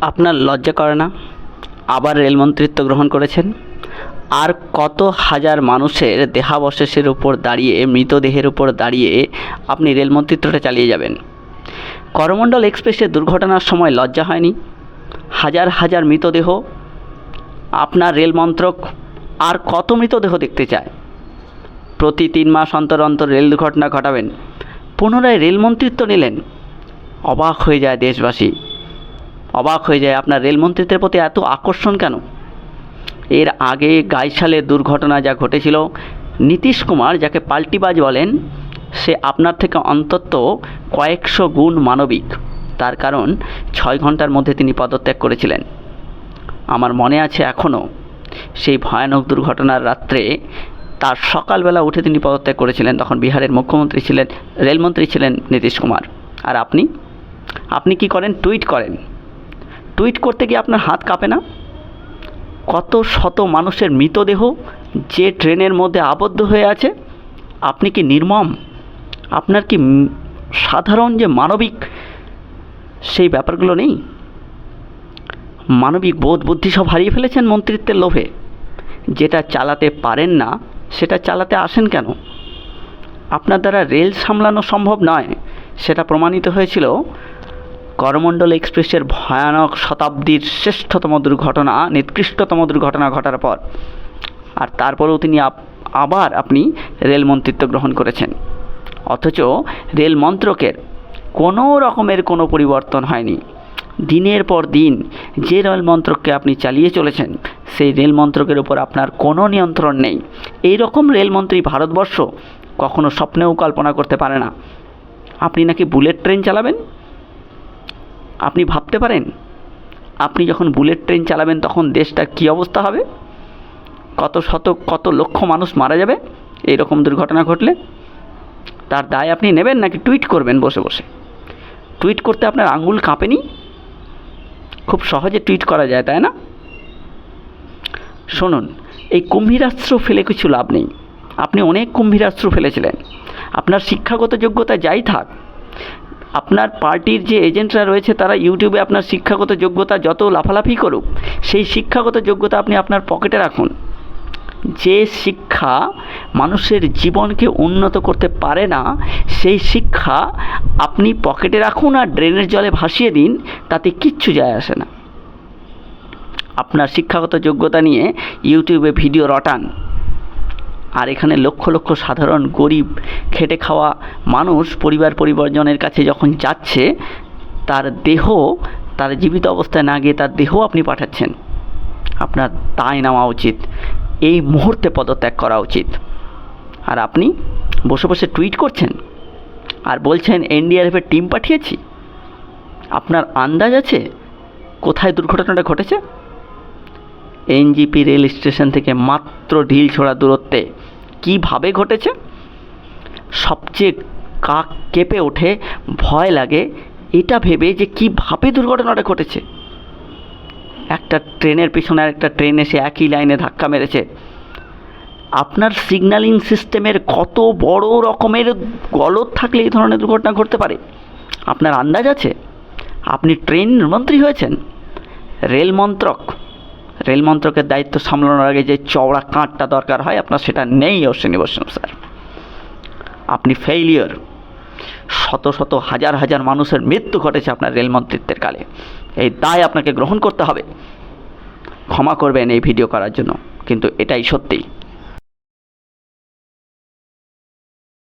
আপনার লজ্জা করে না? আবার রেলমন্ত্রিত্ব গ্রহণ করেছেন। আর কত হাজার মানুষের দেহাবশেষের উপর দাঁড়িয়ে, মৃতদেহের উপর দাঁড়িয়ে আপনি রেলমন্ত্রিত্বটা চালিয়ে যাবেন? করমণ্ডল এক্সপ্রেসের দুর্ঘটনার সময় লজ্জা হয়নি? হাজার হাজার মৃতদেহ। আপনার রেল মন্ত্রক আর কত মৃতদেহ দেখতে চায়? প্রতি 3 মাস অন্তর অন্তর রেল দুর্ঘটনা ঘটাবেন, পুনরায় রেলমন্ত্রিত্ব নিলেন। অবাক হয়ে যায় দেশবাসী, অবাক হয়ে যায় আপনার রেলমন্ত্রিত্বের প্রতি এত আকর্ষণ কেন? এর আগে গাইশালের দুর্ঘটনা যা ঘটেছিল, নীতিশ কুমার, যাকে পাল্টিবাজ বলেন, সে আপনার থেকে অন্তত কয়েকশো গুণ মানবিক। তার কারণ 6 ঘন্টার মধ্যে তিনি পদত্যাগ করেছিলেন। আমার মনে আছে এখনও, সেই ভয়ানক দুর্ঘটনার রাত্রে তার সকালবেলা উঠে তিনি পদত্যাগ করেছিলেন। তখন বিহারের মুখ্যমন্ত্রী ছিলেন, রেলমন্ত্রী ছিলেন নীতিশ কুমার। আর আপনি কি করেন? টুইট করেন। টুইট করতে গিয়ে আপনার হাত কাঁপে না? কত শত মানুষের মৃতদেহ যে ট্রেনের মধ্যে আবদ্ধ হয়ে আছে, আপনি কি নির্মম? আপনার কি সাধারণ যে মানবিক সেই ব্যাপারগুলো নেই? মানবিক বোধ বুদ্ধি সব হারিয়ে ফেলেছেন মন্ত্রিত্বের লোভে। যেটা চালাতে পারেন না সেটা চালাতে আসেন কেন? আপনার দ্বারা রেল সামলানো সম্ভব নয়, সেটা প্রমাণিত হয়েছিল করমণ্ডল এক্সপ্রেসের ভয়ানক শতাব্দীর শ্রেষ্ঠতম দুর্ঘটনা, নিকৃষ্টতম দুর্ঘটনা ঘটার পর। আর তারপরেও তিনি আপনি রেলমন্ত্রিত্ব গ্রহণ করেছেন। অথচ রেল মন্ত্রকের কোনো রকমের কোনো পরিবর্তন হয়নি। দিনের পর দিন যে রেল মন্ত্রককে আপনি চালিয়ে চলেছেন, সেই রেল মন্ত্রকের উপর আপনার কোনো নিয়ন্ত্রণ নেই। এই রকম রেলমন্ত্রী ভারতবর্ষ কখনো স্বপ্নেও কল্পনা করতে পারে না। আপনি নাকি বুলেট ট্রেন চালাবেন? আপনি ভাবতে পারেন আপনি যখন বুলেট ট্রেন চালাবেন তখন দেশটার কী অবস্থা হবে? কত লক্ষ মানুষ মারা যাবে এই রকম দুর্ঘটনা ঘটলে। তার দায় আপনি নেবেন নাকি টুইট করবেন বসে বসে? টুইট করতে আপনার আঙুল কাঁপেনি? খুব সহজে টুইট করা যায়, তাই না? শুনুন, এই কুম্ভীরাস্ত্র ফেলে কিছু লাভ নেই। আপনি অনেক কুম্ভীরাস্ত্র ফেলেছিলেন। আপনার শিক্ষাগত যোগ্যতা যাই থাক, আপনার পার্টির যে এজেন্টরা রয়েছে তারা ইউটিউবে আপনার শিক্ষাগত যোগ্যতা যত লাফালাফি করুক, সেই শিক্ষাগত যোগ্যতা আপনি আপনার পকেটে রাখুন। যে শিক্ষা মানুষের জীবনকে উন্নত করতে পারে না, সেই শিক্ষা আপনি পকেটে রাখুন আর ড্রেনের জলে ভাসিয়ে দিন, তাতে কিচ্ছু যায় আসে না। আপনার শিক্ষাগত যোগ্যতা নিয়ে ইউটিউবে ভিডিও রটান, আর এখানে লক্ষ লক্ষ সাধারণ গরিব খেটে খাওয়া মানুষ পরিবারজনের কাছে যখন যাচ্ছে, তার দেহ, তার জীবিত অবস্থায় না গিয়ে তার দেহ আপনি পাঠাচ্ছেন। আপনার দায় নেওয়া উচিত, এই মুহূর্তে পদত্যাগ করা উচিত। আর আপনি বসে বসে টুইট করছেন আর বলছেন এনডিআরএফের টিম পাঠিয়েছি। আপনার আন্দাজ আছে কোথায় দুর্ঘটনাটা ঘটেছে? এনজিপি রেল স্টেশন থেকে মাত্র ঢিল ছোড়া দূরত্বে। কীভাবে ঘটেছে? সবচেয়ে কাক কেঁপে ওঠে, ভয় লাগে এটা ভেবে যে কীভাবে দুর্ঘটনাটা ঘটেছে। একটা ট্রেনের পিছনে একটা ট্রেন এসে একই লাইনে ধাক্কা মেরেছে। আপনার সিগন্যালিং সিস্টেমের কত বড় রকমের গলদ থাকলে এই ধরনের দুর্ঘটনা ঘটতে পারে আপনার আন্দাজ আছে? আপনি ট্রেন মন্ত্রী হয়েছেন। রেল মন্ত্রকের দায়িত্ব সামলানোর আগে যে চওড়া কাঁধটা দরকার হয়, আপনার সেটা নেই অশ্বিনী বৈষ্ণব স্যার। আপনি ফেইলিওর। শত শত হাজার হাজার মানুষের মৃত্যু ঘটেছে আপনার রেলমন্ত্রিত্বের কালে। এই দায় আপনাকে গ্রহণ করতে হবে। ক্ষমা করবেন এই ভিডিও করার জন্য, কিন্তু এটাই সত্যি।